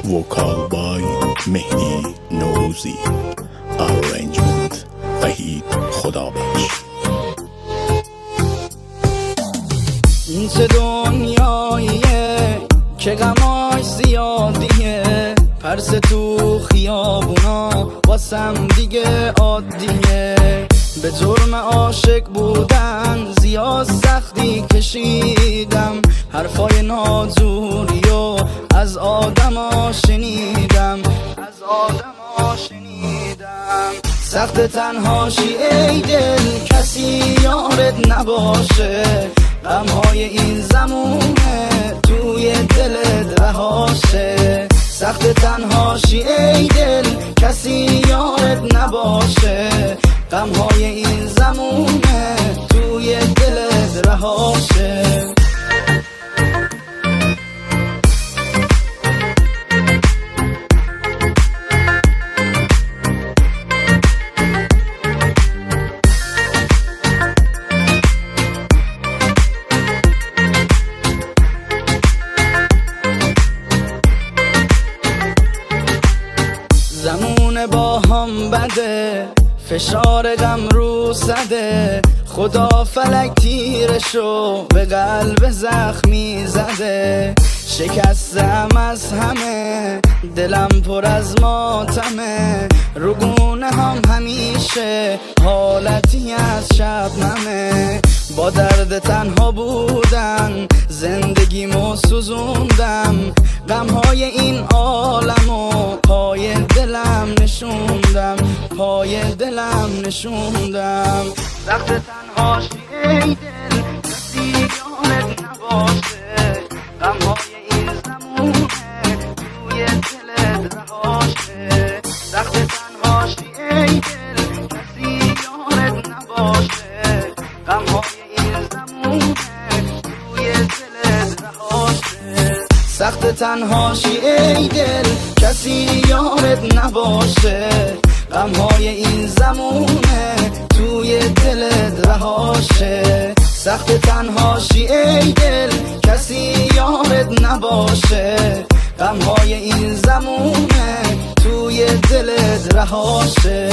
Vocal by مهدی نوروزی. Arrangement وحید خدابخش. این چه دنیاییه که غماش زیادیه، پرس تو خیابونا واسم دیگه عادیه. به جرم عاشق بودن زیاد سختی کشیدم، حرفای ناجوریو از آدما شنیدم، سخت تنهاشی ای دل، کسی یارت نباشه. غمهای این زمونه توی دلت رهاشه. سخت تنهاشی ای دل، کسی یارت نباشه. غمهای این زمونه توی دلت رهاشه. زمونه با هم بده، فشار غم رو زده. خدا فلک تیرشو به قلب زخمی زده. شکستم از همه، دلم پر از ماتمه. روگونه هم همیشه حالتی از شبنمه. با درد تنها بودن زندگیمو سوزوندم. غمهای این عالمو پای دلم نشوندم، پای دلم نشوندم. سخت تنهاشی ای دل، کسی یارت نباشه. غمهای این زمونه توی دلت رهاشه. سخت تنهاشی ای دل، کسی یارت نباشه. غمهای این زمونه توی دلت رهاشه. سخت تنهاشی ای دل، کسی یارت نباشه. غمهای این زمونه توی دلت رهاشه. سخت تنهاشی ای دل، کسی یارت نباشه. غمهای این زمونه توی دلت رهاشه.